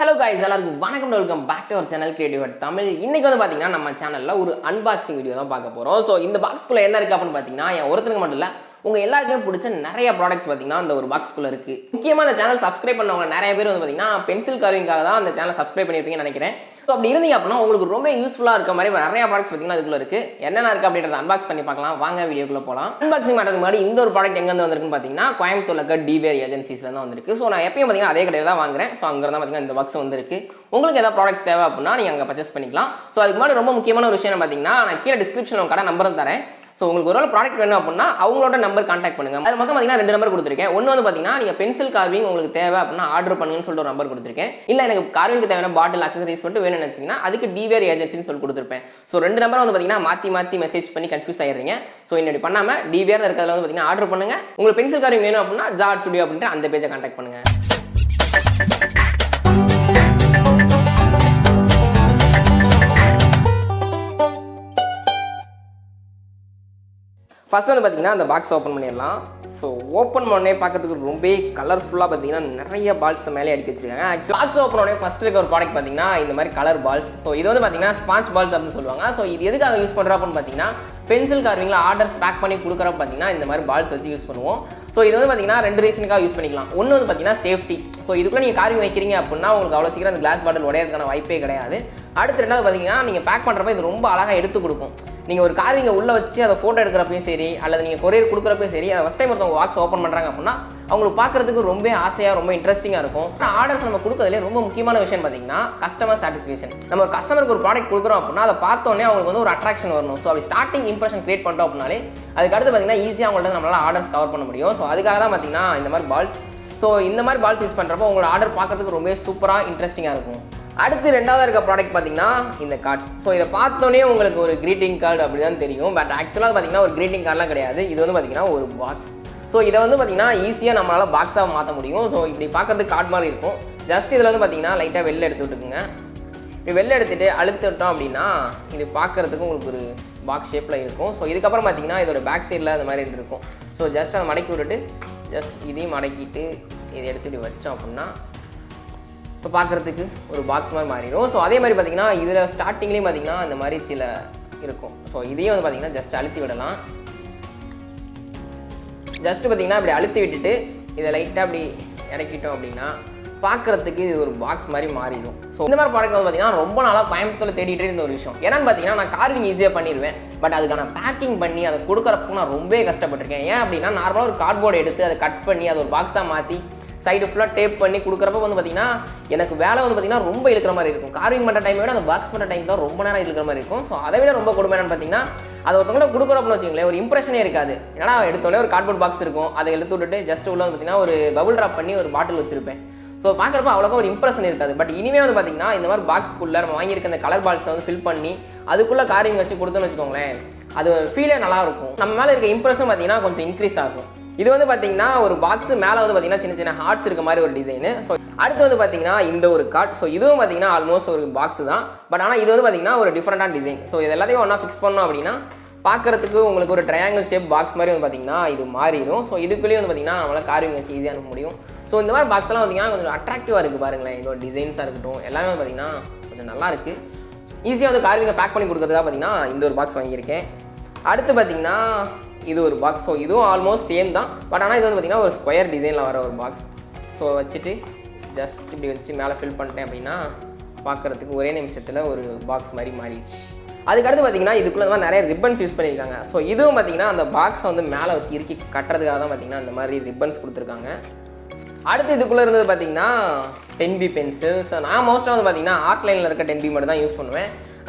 Hello guys, எல்லாருக்கும் வணக்கம் welcome back to our channel creative Tamil. இன்னைக்கு வந்து பாத்தீங்கன்னா நம்ம சேனல்ல ஒரு அன்பாக்சிங் வீடியோ தான் பார்க்க போறோம். சோ இந்த பாக்ஸ்க்குள்ள என்ன இருக்கு அப்படின்னு பாத்தீங்கன்னா என் ஒருத்தருக்கு மட்டும் இல்ல உங்க எல்லாருக்கும் பிடிச்ச நிறைய ப்ராடக்ட்ஸ் பாத்தீங்கன்னா அந்த ஒரு பாக்ஸ்க்குள்ள இருக்கு. முக்கியமா அந்த சேனல் சப்ஸ்கிரைப் பண்ணவங்க நிறைய பேர் வந்து பாத்தீங்கன்னா பென்சில் கார்விங்காக தான் அந்த சேனல் சப்ஸ்கிரைப் பண்ணிருப்பீங்கன்னு நினைக்கிறேன். ஸோ அப்படி இருந்தீங்க அப்படின்னா உங்களுக்கு ரொம்ப யூஸ்ஃபுல்லாக இருக்க மாதிரி நிறைய ப்ராடக்ட்ஸ் பார்த்தீங்கன்னா அதுக்குள்ள இருக்கு. என்னென்ன இருக்கு அப்படின்றத அன்பாக்ஸ் பண்ணி பார்க்கலாம். வாங்க வீடியோக்குள்ள போகலாம். அன்பாக்சிங் பண்ணுறதுக்கு முன்னாடி இந்த ஒரு ப்ராடக்ட் எங்கேருந்து வந்திருக்குன்னு பார்த்தீங்கன்னா கோயம்புத்தூர்ல இருக்க DEEVEEAR ஏஜென்சிஸ்ல தான் வந்திருக்கு. ஸோ நான் எப்பயும் பார்த்தீங்கன்னா அதே கடையில் தான் வாங்குறேன். ஸோ அங்கே தான் பார்த்தீங்கன்னா இந்த பாக்ஸ் வந்திருக்கு. உங்களுக்கு ஏதாவது ப்ராடக்ட்ஸ் தேவை அப்படின்னா நீங்கள் அங்கே பர்ச்சேஸ் பண்ணிக்கலாம். ஸோ அதுக்கு முன்னாடி ரொம்ப முக்கியமான ஒரு விஷயம் பார்த்தீங்கன்னா நான் கீழே டிஸ்கிரிப்ஷனில் கடை நம்பரும் தரேன். ஸோ உங்களுக்கு ஒரு ப்ராடக்ட் வேணும் அப்படின்னா அவங்களோட நம்பர் கான்டாக்ட் பண்ணுங்க. அது மொத்தம் பார்த்தீங்கன்னா 2 நம்பர் கொடுத்துருக்கேன். ஒன்று வந்து பார்த்தீங்கன்னா நீங்கள் பென்சில் கார்விங் உங்களுக்கு தேவை அப்படின்னா ஆர்டர் பண்ணுங்கன்னு சொல்லிட்டு ஒரு நம்பர் கொடுத்துருக்கேன். இல்லை எனக்கு கார்விங் தேவையான பாட்டில் அக்சசரிஸ் மட்டும் வேணும்னு நினச்சிங்கன்னா அதுக்கு DEEVEEAR ஏஜென்சின்னு சொல்லி கொடுத்துருப்பேன். ஸோ 2 நம்பர் வந்து பார்த்தீங்கன்னா மாற்றி மெசேஜ் பண்ணி கன்ஃபியூஸ் ஆயிடுறீங்க. ஸோ இன்னடி பண்ணாமல் DEEVEEAR இருக்கிறதுல வந்து பார்த்தீங்கன்னா ஆர்டர் பண்ணுங்க. உங்களுக்கு பென்சில் கார்விங் வேணும் அப்படின்னா ஜாட் ஸ்டுடியோ அப்படின்ற அந்த பேஜை கான்டாக்ட் பண்ணுங்க. ஃபர்ஸ்ட் வந்து பார்த்தீங்கன்னா அந்த பாக்ஸ் ஓப்பன் பண்ணிடலாம். ஸோ ஓப்பன் பண்ணே பார்க்கறதுக்கு ரொம்ப கலர்ஃபுல்லாக பார்த்தீங்கன்னா நிறைய பால்ஸ் மேலே அடிக்க வச்சிருக்காங்க. ஆக்சுவலி பாக்ஸ் ஓப்பன் பண்ணே ஃபர்ஸ்ட் இருக்க ஒரு ப்ராடக்ட் பார்த்தீங்கன்னா இந்த மாதிரி கலர் பால்ஸ். ஸோ இது வந்து பார்த்தீங்கன்னா ஸ்பாஞ்ச் பால்ஸ் அப்படின்னு சொல்லுவாங்க. ஸோ இது எதுக்காக யூஸ் பண்ணுறோம் அப்படின்னு பார்த்தீங்கன்னா பென்சில் கார்விங்கில் ஆர்டர்ஸ் பேக் பண்ணி கொடுக்குறப்ப பார்த்தீங்கன்னா இந்த மாதிரி பால்ஸ் வச்சு யூஸ் பண்ணுவோம். ஸோ இது வந்து பார்த்தீங்கன்னா 2 ரீசனுக்காக யூஸ் பண்ணிக்கலாம். ஒன்று வந்து பார்த்தீங்கன்னா சேஃப்டி. ஸோ இதுக்குள்ள நீங்கள் கார்விங் வைக்கிறீங்க அப்படின்னா உங்களுக்கு அவ்வளோ சீக்கிரம் அந்த கிளாஸ் பாட்டில் உடையறதுக்கான வாய்ப்பே கிடையாது. அடுத்து ரெண்டாவது பார்த்தீங்கன்னா நீங்கள் பேக் பண்ணுறப்ப இது ரொம்ப அழகாக எடுத்து கொடுக்கும். நீங்கள் ஒரு கார்விங்கை உள்ளே வச்சு அதை ஃபோட்டோ எடுக்கிறப்பையும் சரி அல்லது நீங்கள் கொரியர் கொடுக்குறப்பையும் சரி அதை ஃபஸ்ட் டைம் ஒருத்தவங்க பாக்ஸ் ஓப்பன் பண்ணுறாங்க அப்படின்னா அவங்களுக்கு பார்க்குறதுக்கு ரொம்ப ஆசையாக ரொம்ப இன்ட்ரெஸ்டிங்காக இருக்கும். ஆர்டர்ஸ் நம்ம கொடுக்குறதுலேயே ரொம்ப முக்கியமான விஷயம் பார்த்தீங்கன்னா கஸ்டமர் சாட்டிஸ்ஃபேக்ஷன். நம்ம ஒரு கஸ்டமருக்கு ஒரு ப்ராடக்ட் கொடுக்குறோம் அப்படின்னா அதை பார்த்தோன்னே அவங்களுக்கு வந்து ஒரு அட்ராக்ஷன் வரணும். ஸோ அப்படி ஸ்டார்டிங் இம்ப்ரெஷன் கிரியேட் பண்ணிட்டோம் அப்படின்னாலே அதுக்கு அடுத்து பார்த்தீங்கன்னா ஈஸியாக அவங்கள்ட்ட நம்மளால் ஆர்டர்ஸ் கவர் பண்ண முடியும். ஸோ அதுக்காக தான் பார்த்தீங்கன்னா இந்த மாதிரி பால்ஸ். ஸோ இந்த மாதிரி பால்ஸ் யூஸ் பண்ணுறப்போ உங்களோட ஆர்டர் பார்க்கறதுக்கு ரொம்ப சூப்பராக இன்ட்ரெஸ்டிங்காக இருக்கும். அடுத்து ரெண்டாவது இருக்க ப்ராடக்ட் பார்த்தீங்கன்னா இந்த கார்ட்ஸ். ஸோ இதை பார்த்தோன்னே உங்களுக்கு ஒரு கிரீட்டிங் கார்டு அப்படி தான் தெரியும். பட் ஆக்சுவலாக பார்த்தீங்கன்னா ஒரு கிரீட்டிங் கார்டெலாம் கிடையாது. இது வந்து பார்த்தீங்கன்னா ஒரு பாக்ஸ். ஸோ இதை வந்து பார்த்தீங்கன்னா ஈஸியாக நம்மளால் பாக்ஸாக மாற்ற முடியும். ஸோ இப்படி பார்க்குறதுக்கு கார்டு மாதிரி இருக்கும். ஜஸ்ட் இதில் வந்து பார்த்தீங்கன்னா லைட்டாக வெளில எடுத்து விட்டுக்குங்க. இப்படி வெளில எடுத்துகிட்டு அழுத்திட்டோம் அப்படின்னா இது பார்க்குறதுக்கு உங்களுக்கு ஒரு பாக்ஸ் ஷேப்பில் இருக்கும். ஸோ இதுக்கப்புறம் பார்த்தீங்கன்னா இதோட பேக் சைடில் அந்த மாதிரி இருக்கும். ஸோ ஜஸ்ட் அதை மடக்கி விட்டுட்டு ஜஸ்ட் இதையும் மடக்கிட்டு இதை எடுத்துகிட்டு வச்சோம் அப்படின்னா இப்போ பார்க்குறதுக்கு ஒரு பாக்ஸ் மாதிரி மாறிடும். ஸோ அதே மாதிரி பார்த்தீங்கன்னா இதில் ஸ்டார்டிங்லேயும் பார்த்தீங்கன்னா இந்த மாதிரி சில இருக்கும். ஸோ இதையும் வந்து பார்த்தீங்கன்னா ஜஸ்ட் அழுத்தி விடலாம். ஜஸ்ட் பார்த்தீங்கன்னா இப்படி அழுத்தி விட்டுட்டு இதை லைட்டாக அப்படி இறக்கிட்டோம் அப்படின்னா பார்க்குறதுக்கு இது ஒரு பாக்ஸ் மாதிரி மாறிடும். ஸோ இந்த மாதிரி ப்ராடக்ட் வந்து பார்த்தீங்கன்னா ரொம்ப நாளாக கோயம்புத்தூரில் தேடிட்டே இருந்த ஒரு விஷயம். என்னன்னு பார்த்தீங்கன்னா நான் கார்விங் ஈஸியாக பண்ணிடுவேன். பட் அதுக்கான பேக்கிங் பண்ணி அதை கொடுக்குறப்போ நான் ரொம்ப கஷ்டப்பட்டிருக்கேன். ஏன் அப்படின்னா நார்மலாக ஒரு கார்ட்போர்டு எடுத்து அதை கட் பண்ணி அதை ஒரு பாக்ஸாக மாற்றி சைடு ஃபுல்லாக டேப் பண்ணி கொடுக்குறப்ப வந்து பார்த்தீங்கன்னா எனக்கு வேலை வந்து பார்த்தீங்கன்னா ரொம்ப இழுக்கிற மாதிரி இருக்கும். கார்விங் பண்ணுற டைமை விட அந்த பாக்ஸ் பண்ணுற டைம் தான் ரொம்ப நேரம் இழுக்கிற மாதிரி இருக்கும். ஸோ அதை விட ரொம்ப கொடுமை என்னன்னு பார்த்தீங்கன்னா அதை ஒருத்தவங்க கொடுக்குறப்பன்னு வச்சுங்களேன் ஒரு இம்ப்ரெஷனே இருக்காது. ஏன்னா எடுத்தோடனே ஒரு கார்ட்போர்ட் பாக்ஸ் இருக்கும். அதை எடுத்து விட்டுட்டு ஜஸ்ட் உள்ள வந்து பார்த்தீங்கன்னா ஒரு பபுள் ட்ராப் பண்ணி ஒரு பாட்டில் வச்சிருப்பேன். ஸோ பார்க்குறப்ப அவ்வளோக்கா ஒரு இம்ப்ரெஷன் இருக்காது. பட் இனிமேல் வந்து பார்த்தீங்கன்னா இந்த மாதிரி பாக்ஸ்க்குள்ளே நம்ம வாங்கியிருக்க அந்த கலர் பால்ஸை வந்து ஃபில் பண்ணி அதுக்குள்ளே கார்விங் வச்சு கொடுத்தோன்னு வச்சுக்கோங்களேன் அது ஃபீலே நல்லா இருக்கும். நம்ம மேலே இருக்க இம்ப்ரெஷன் பார்த்தீங்கன்னா கொஞ்சம் இன்க்ரீஸ் ஆகும். இது வந்து பார்த்தீங்கன்னா ஒரு பாக்ஸ் மேலே வந்து பார்த்தீங்கன்னா சின்ன சின்ன ஹார்ட்ஸ் இருக்க மாதிரி ஒரு டிசைனு. ஸோ அடுத்து வந்து பார்த்தீங்கன்னா இந்த ஒரு கார்ட். ஸோ இதுவும் பார்த்தீங்கன்னா ஆல்மோஸ்ட் ஒரு பாக்ஸ் தான். பட் ஆனால் இது வந்து பார்த்தீங்கன்னா ஒரு டிஃப்ரெண்டான டிசைன். ஸோ இது எல்லாத்தையும் ஒன்றா ஃபிக்ஸ் பண்ணோம் அப்படின்னா பார்க்குறதுக்கு உங்களுக்கு ஒரு ட்ரையாங்கிள் ஷேப் பாக்ஸ் மாதிரி வந்து பார்த்தீங்கன்னா இது மாறிடும். ஸோ இதுக்குள்ளேயே வந்து பார்த்தீங்கன்னா நம்மளால் கார்விங் வச்சு ஈஸியாக அனுப்ப முடியும். ஸோ இந்த மாதிரி பாக்ஸ்லாம் பார்த்தீங்கன்னா கொஞ்சம் அட்ராக்டிவாக இருக்குது பாருங்களேன். இதோட டிசைன்ஸாக இருக்கட்டும் எல்லாமே வந்து பார்த்தீங்கன்னா கொஞ்சம் நல்லா இருக்குது. ஈஸியாக வந்து கார்விங்கை பேக் பண்ணி கொடுக்குறதுக்காக பார்த்தீங்கன்னா இந்த ஒரு பாக்ஸ் வாங்கியிருக்கேன். அடுத்து பார்த்தீங்கன்னா இது ஒரு பாக்ஸ். ஸோ இதுவும் ஆல்மோஸ்ட் சேம் தான். பட் ஆனால் இது வந்து பார்த்தீங்கன்னா ஒரு ஸ்கொயர் டிசைனில் வர ஒரு பாக்ஸ். ஸோ வச்சுட்டு ஜஸ்ட் இப்படி வச்சு மேலே ஃபில் பண்ணிட்டேன் அப்படின்னா பார்க்குறதுக்கு ஒரே நிமிஷத்தில் ஒரு பாக்ஸ் மாதிரி மாறிடுச்சு. அதுக்கடுத்து பார்த்தீங்கன்னா இதுக்குள்ள இந்த மாதிரி நிறைய ரிப்பன்ஸ் யூஸ் பண்ணியிருக்காங்க. ஸோ இதுவும் பார்த்தீங்கன்னா அந்த பாக்ஸை வந்து மேலே வச்சு இறுக்கி கட்டுறதுக்காக தான் பார்த்தீங்கன்னா இந்த மாதிரி ரிப்பன்ஸ் கொடுத்துருக்காங்க. அடுத்து இதுக்குள்ளே இருந்தது பார்த்தீங்கன்னா 10B பென்சில். ஸோ நான் மோஸ்ட்டாக வந்து பார்த்தீங்கன்னா ஆர்ட்லைனில் இருக்க 10B மட்டும் தான் யூஸ் பண்ணுவேன்.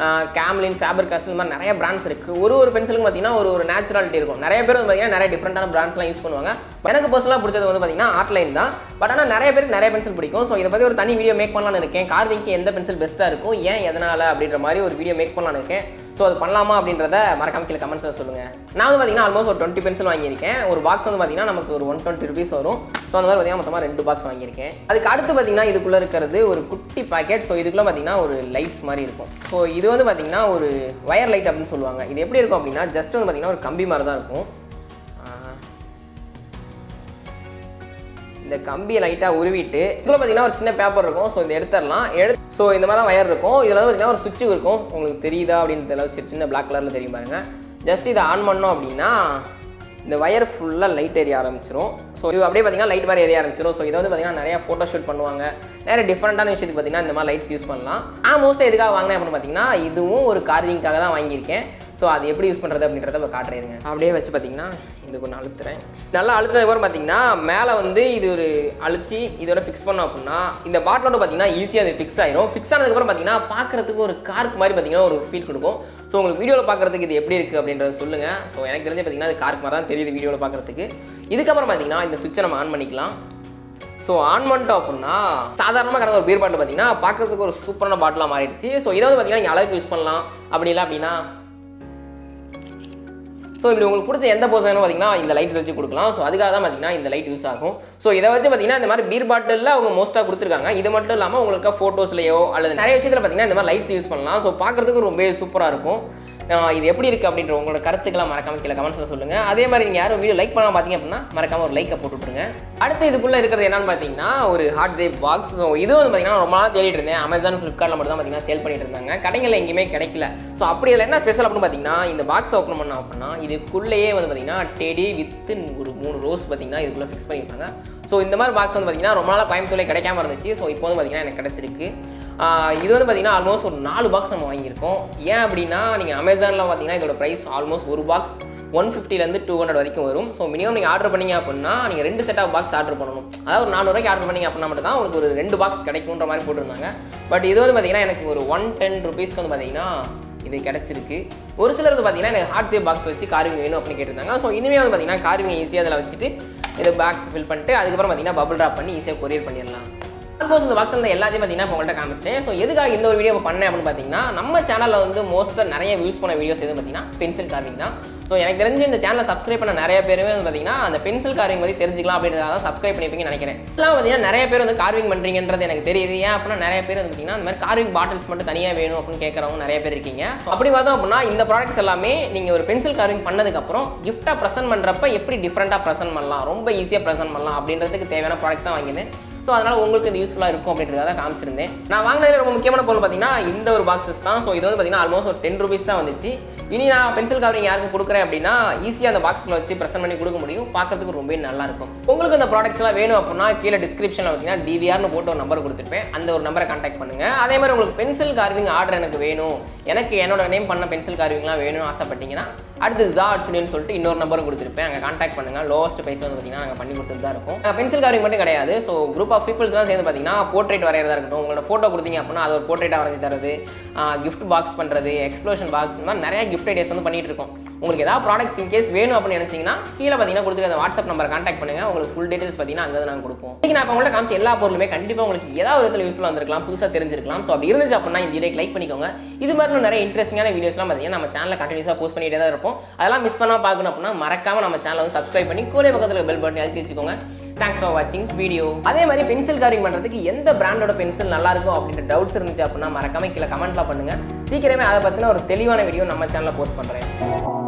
கேம்லின், ஃபேபர் காஸ்டில் மாதிரி நிறைய பிராண்ட்ஸ் இருக்குது. ஒரு பென்சிலுக்கு பார்த்தீங்கன்னா ஒரு நேச்சுராலிட்டி இருக்கும். நிறைய பேர் வந்து பார்த்தீங்கன்னா நிறைய டிஃப்ரெண்டான பிராண்ட்ஸ்லாம் யூஸ் பண்ணுவாங்க. எனக்கு பர்சனலாக பிடிச்சது வந்து பார்த்தீங்கன்னா ஆர்ட்லைன் தான். பட் ஆனால் நிறைய பேருக்கு நிறைய பென்சில் பிடிக்கும். ஸோ இதை பற்றி ஒரு தனி வீடியோ மேக் பண்ணலான்னு இருக்கேன். கார்விங்க்கு எந்த பென்சில் பெஸ்ட்டாக இருக்கும் ஏன் எதனால் அப்படின்ற மாதிரி ஒரு வீடியோ மேக் பண்ணலான்னு இருக்கேன். ஸோ அது பண்ணலாமா அப்படின்றத மறக்காம கீழே கமெண்ட்ஸில் சொல்லுங்கள். நான் வந்து பார்த்தீங்கன்னா ஆல்மோஸ்ட் ஒரு 20 பென்சில் வாங்கியிருக்கேன். ஒரு பாக்ஸ் வந்து பார்த்தீங்கன்னா நமக்கு ஒரு 120 rupees வரும். ஸோ அந்த மாதிரி பார்த்தீங்கன்னா மொத்தமாக 2 பாக்ஸ் வாங்கியிருக்கேன். அதுக்கு அடுத்து பார்த்தீங்கன்னா இதுக்குள்ளே இருக்கிறது ஒரு குட்டி பேக்கெட். ஸோ இதுக்குள்ளே பார்த்தீங்கன்னா ஒரு லைட்ஸ் மாதிரி இருக்கும். ஸோ இது வந்து பார்த்தீங்கன்னா ஒரு வயர் லைட் அப்படின்னு சொல்லுவாங்க. இது எப்படி இருக்கும் அப்படின்னா ஜஸ்ட் வந்து பார்த்தீங்கன்னா ஒரு கம்பி மாதிரி தான் இருக்கும். இந்த கம்பியை லைட்டாக உருவிட்டு இதில் பார்த்தீங்கன்னா ஒரு சின்ன பேப்பர் இருக்கும். ஸோ இதை எடுத்துடலாம். ஸோ இந்த மாதிரி தான் வயர் இருக்கும். இதில் வந்து பார்த்தீங்கன்னா ஒரு சுவிட்ச் இருக்கும். உங்களுக்கு தெரியுதா அப்படின்னு தெரியல, சின்ன பிளாக் கலரில் தெரியும் பாருங்கள். ஜஸ்ட் இதை ஆன் பண்ணோம் அப்படின்னா இந்த வயர் ஃபுல்லாக லைட் எரிய ஆரம்பிச்சிடும். ஸோ இது அப்படியே பார்த்தீங்கன்னா லைட் மாதிரி எரிய ஆரம்பிச்சிடும். ஸோ இதை வந்து பார்த்தீங்கன்னா நிறையா ஃபோட்டோ ஷூட் பண்ணுவாங்க, நிறைய டிஃப்ரெண்ட்டான விஷயத்துக்கு பார்த்தீங்கன்னா இந்த மாதிரி லைட்ஸ் யூஸ் பண்ணலாம். நான் மோஸ்ட்டாக எதுக்காக வாங்கினேன் அப்படின்னு பார்த்தீங்கன்னா இதுவும் ஒரு கார்விங்காக தான் வாங்கியிருக்கேன். ஸோ அது எப்படி யூஸ் பண்ணுறது அப்படின்றத இப்போ காட்டுறேங்க. அப்படியே வச்சு பார்த்தீங்கன்னா இது கொஞ்சம் அழுத்துறேன். நல்லா அழுத்ததுக்கப்புறம் பார்த்தீங்கன்னா மேலே வந்து இது ஒரு அழிச்சு இதோட ஃபிக்ஸ் பண்ணோம் அப்படின்னா இந்த பாட்டிலோட பார்த்தீங்கன்னா ஈஸியாக அது ஃபிக்ஸ் ஆயிரும். ஃபிக்ஸ் ஆனதுக்கப்புறம் பார்த்தீங்கன்னா பார்க்குறதுக்கு ஒரு கார்க்கு மாதிரி பார்த்தீங்கன்னா ஒரு ஃபீல் கொடுக்கும். ஸோ உங்களுக்கு வீடியோவில் பார்க்குறதுக்கு இது எப்படி இருக்குது அப்படின்றத சொல்லுங்கள். ஸோ எனக்கு தெரிஞ்சு பார்த்தீங்கன்னா அது கார்க்கு மாதிரி தான் தெரியுது வீடியோவில் பார்க்குறதுக்கு. இதுக்கப்புறம் பார்த்தீங்கன்னா இந்த சுவிட்சை நம்ம ஆன் பண்ணிக்கலாம். ஸோ ஆன் பண்ணிட்டோம் அப்படின்னா சாதாரணமாக கிடந்த ஒரு பீர் பாட்டில் பார்த்தீங்கன்னா பார்க்குறதுக்கு ஒரு சூப்பரான பாட்டிலாக மாறிடுச்சு. ஸோ இதை வந்து பார்த்தீங்கன்னா நீங்கள் அழகு யூஸ் பண்ணலாம். அப்படி இல்லை அப்படின்னா ஸோ இப்படி உங்களுக்கு பிடிச்ச எந்த போர்ஷனும் பார்த்தீங்கன்னா இந்த லைட்ஸ் வச்சு கொடுக்கலாம். ஸோ அதுக்காக தான் பார்த்தீங்கன்னா இந்த லைட் யூஸ் ஆகும். ஸோ இதை வச்சு பார்த்தீங்கன்னா இந்த மாதிரி பீர் பாட்டிலில் அவங்க மோஸ்ட்டாக கொடுத்துருக்காங்க. இது மட்டும் இல்லாமல் உங்களுக்கு ஃபோட்டோஸ்லையோ அல்லது நிறைய விஷயத்தில் பார்த்தீங்கன்னா இந்த மாதிரி லைட்ஸ் யூஸ் பண்ணலாம். ஸோ பார்க்குறதுக்கு ரொம்ப சூப்பராக இருக்கும். இது எப்படி இருக்குது அப்படின்ற உங்களோட கருத்துக்கெல்லாம் மறக்காமல் கீழே கமெண்ட்ஸில் சொல்லுங்கள். அதே மாதிரி நீங்கள் யாரும் வீடியோ லைக் பண்ணாமல் பார்த்தீங்க அப்படின்னா மறக்காமல் ஒரு லைக்கை போட்டு விட்ருங்க. அடுத்து இதுக்குள்ளே இருக்கிறது என்னன்னு பார்த்தீங்கன்னா ஒரு ஹார்ட் ஷேப் பாக்ஸ். ஸோ இது வந்து பார்த்தீங்கன்னா ரொம்ப நாள் தேடிட்டு இருந்தேன். அமேசான், ஃப்ளிப்கார்ட்டில் மட்டும் தான் பார்த்தீங்கன்னா சேல் பண்ணிட்டு இருந்தாங்க. கடைகளில் எங்கேயுமே கிடைக்கல. ஸோ அப்படி இல்லை என்ன ஸ்பெஷல் அப்படின்னு பார்த்தீங்கன்னா இந்த பாக்ஸ் ஓப்பன் பண்ணோம் அப்படின்னா இதுக்குள்ளேயே வந்து பார்த்தீங்கன்னா டெடி வித் ஒரு 3 ரோஸ் பார்த்தீங்கன்னா இதுக்குள்ளே ஃபிக்ஸ் பண்ணியிருப்பாங்க. ஸோ இந்த மாதிரி பாக்ஸ் வந்து பார்த்தீங்கன்னா ரொம்ப நாளாக கோயம்புத்தூர்ல கிடைக்காம இருந்துச்சு. ஸோ இப்போ வந்து பார்த்தீங்கன்னா எனக்கு கிடச்சிருக்கு. இது வந்து பார்த்தீங்கன்னா ஆல்மோஸ்ட் ஒரு 4 பாக்ஸ் நம்ம வாங்கியிருக்கோம். ஏன் அப்படின்னா நீங்கள் அமேசானில் பார்த்தீங்கன்னா இதோட ப்ரைஸ் ஆல்மோஸ்ட் ஒரு பாக்ஸ் 150 to 200 வரைக்கும் வரும். ஸோ மினிமம் நீங்கள் ஆர்டர் பண்ணீங்க அப்படின்னா நீங்கள் 2 செட் ஆஃப் பாக்ஸ் ஆர்டர் பண்ணணும். அதாவது ஒரு 400 ரூபாய்க்கு ஆர்டர் பண்ணீங்க அப்படின்னா மட்டும் தான் உங்களுக்கு ஒரு 2 பாக்ஸ் கிடைக்குன்ற மாதிரி போட்டிருந்தாங்க. பட் இது வந்து பார்த்தீங்கன்னா எனக்கு ஒரு 110 ரூபீஸ்க்கு வந்து பார்த்தீங்கன்னா இது கிடச்சிருக்கு. ஒரு சிலர் வந்து பார்த்தீங்கன்னா எனக்கு ஹார்ட் ஷேப் பாக்ஸ் வச்சு கார்விங் வேணும் அப்படின்னு கேட்டிருந்தாங்க. ஸோ இனிமேல் வந்து பார்த்தீங்கன்னா கார்விங் ஈஸியாக அதில் வச்சுட்டு இது பாக்ஸ் ஃபில் பண்ணிட்டு அதுக்கப்புறம் பார்த்தீங்கன்னா பபிள் ட்ராப் பண்ணி ஈஸியாக கொரியர் பண்ணிடலாம். ஆல்மோஸ்ட் இந்த பாக்ஸில் எல்லாத்தையும் பார்த்தீங்கன்னா இப்போ உங்கள்கிட்ட காமிச்சிட்டேன். ஸோ எதுக்காக இந்த ஒரு வீடியோ பண்ணேன் அப்படின்னு பார்த்தீங்கன்னா நம்ம சேனலில் வந்து மோஸ்ட்டாக நிறைய யூஸ் பண்ண வீடியோஸ் எதுவும் பார்த்தீங்கன்னா பென்சில் கார்விங் தான். ஸோ எனக்கு தெரிஞ்சு இந்த சேனலை சப்ஸ்கிரைப் பண்ண நிறைய பேருமே வந்து பார்த்தீங்கன்னா அந்த பென்சில் கார்விங் பற்றி தெரிஞ்சிக்கலாம் அப்படின்றத சப்ஸ்கிரைப் பண்ணியிருப்பீங்கன்னு நினைக்கிறேன். எல்லாம் பார்த்தீங்கன்னா நிறைய பேர் வந்து கார்விங் பண்ணுறீங்கன்றது எனக்கு தெரியுது. ஏன் அப்படின்னா நிறைய பேர் வந்து பார்த்தீங்கன்னா இந்த மாதிரி கார்விங் பாட்டில்ஸ் மட்டும் தனியாக வேணும் அப்படின்னு கேட்குறவங்க நிறைய பேர் இருக்கீங்க. ஸோ அப்படி பார்த்தோம் அப்படின்னா இந்த ப்ராடக்ட்ஸ் எல்லாமே நீங்கள் ஒரு பென்சில் கார்விங் பண்ணதுக்கப்புறம் கிஃப்ட்டாக ப்ரெசென்ட் பண்ணுறப்ப எப்படி டிஃப்ரெண்ட்டாக ப்ரெசென்ட் பண்ணலாம், ரொம்ப ஈஸியாக ப்ரெசென்ட் பண்ணலாம் அப்படின்றதுக்கு தேவையான ப்ராடக்ட் தான் வாங்கினேன். ஸோ அதனால் உங்களுக்கு இது யூஸ்ஃபுல்லாக இருக்கும் அப்படின்றத தான் காமிச்சிருந்தேன். நான் வாங்கினது ரொம்ப முக்கியமான பொருள் பார்த்தீங்கன்னா இந்த ஒரு பாக்ஸஸ் தான். ஸோ இது வந்து பார்த்தீங்கன்னா ஆல்மோஸ்ட் ஒரு 10 ரூபீஸ் தான் வந்துச்சு. இனி நான் பென்சில் கவரிங் யாருக்கு கொடுக்குறேன் அப்படின்னா ஈஸியாக அந்த பாக்ஸில் வச்சு ப்ரெசென்ட் பண்ணி கொடுக்க முடியும். பார்க்கறதுக்கு ரொம்ப நல்லாயிருக்கும். உங்களுக்கு அந்த ப்ராடக்ட்ஸ்லாம் வேணும் அப்படின்னா கீழே டிஸ்கிரிப்ஷனில் பார்த்தீங்கன்னா DEEVEEARனு போட்டு ஒரு நம்பர் கொடுத்துருப்பேன். அந்த ஒரு நம்பரை கான்டாக்ட் பண்ணுங்கள். அதே மாதிரி உங்களுக்கு பென்சில் கார்விங் ஆர்டர் எனக்கு வேணும், எனக்கு என்னோட நேம் பண்ண பென்சில் கார்விங்லாம் வேணும்னு ஆசைப்பட்டீங்கன்னா அடுத்து ஜாட் ஸ்டுடியோன்னு சொல்லிட்டு இன்னொரு நம்பரும் கொடுத்துருப்பேன். அங்கே கான்டாக்ட் பண்ணுங்கள். லோவஸ்ட் ப்ரைஸ் வந்து பார்த்தீங்கன்னா நாங்கள் பண்ணி கொடுத்துட்டு தான் இருக்கும். பென்சில் கார்விங் மட்டும் கிடையாது. ஸோ குரூப் ஆஃப் பீப்பிள்ஸ்லாம் சேர்ந்து பார்த்தீங்கன்னா போர்ட்ரேட் வரைகிறதா இருக்கட்டும், உங்களோட ஃபோட்டோ கொடுத்தீங்க அப்படின்னா அது ஒரு போர்ட்ரேட்டாக வரைஞ்சி தரது, கிஃப்ட் பாக்ஸ் பண்ணுறது, எக்ஸ்ப்ளோஷன் பாக்ஸ், இந்த மாதிரி நிறைய கிஃப்ட் ஐடியாஸ் வந்து பண்ணிட்டு இருக்கோம். உங்களுக்கு ஏதாவது ப்ராடக்ட்ஸ் இன்கேஸ் வேணும் அப்படின்னு நினச்சிங்கன்னா கீழே பார்த்தீங்கன்னா கொடுத்துட்டு அந்த வாட்ஸ்அப் நம்பரை கான்டாக்ட் பண்ணுங்கள். உங்களுக்கு ஃபுல் டீடைல்ஸ் பார்த்தீங்கன்னா அங்கே நாங்கள் கொடுப்போம். இன்றைக்கி நான் இப்போ உங்கள்கிட்ட காமிச்ச எல்லா பொருளுமே கண்டிப்பாக உங்களுக்கு ஏதாவது ஒரு இடத்துல யூஸ்ஃபுல்லாக இருந்திருக்கலாம், புதுசாக தெரிஞ்சிருக்கலாம். ஸோ அப்படி இருந்துச்சு அப்படின்னா இந்த வீடியோக்கு லைக் பண்ணிக்கோங்க. இது மாதிரி நிறைய இன்ட்ரெஸ்டிங்கான வீடியோஸ்லாம் பார்த்தீங்கன்னா நம்ம சேனலில் கண்டினியூஸாக போஸ்ட் பண்ணிட்டே தான் இருப்போம். அதெல்லாம் மிஸ் பண்ணாமல் பார்க்கணும் அப்படின்னா மறக்காம நம்ம சேனலை வந்து சப்ஸ்கிரைப் பண்ணி கூட பக்கத்தில் பெல் பட்டன் அழுத்தி வச்சுக்கோங்க. தேங்க்ஸ் ஃபார் வாட்சிங் வீடியோ. அதே மாதிரி பென்சில் கார்விங் பண்ணுறதுக்கு எந்த பிராண்டோட பென்சில் நல்லா இருக்கும் அப்படின்ற டவுட்ஸ் இருந்துச்சு அப்படின்னா மறக்காம கீழே கமெண்ட்லாம் பண்ணுங்கள். சீக்கிரமே அதை பற்றின ஒரு தெளிவான வீடியோ நம்ம சேனலில் போஸ்ட் பண்ணுறேன்.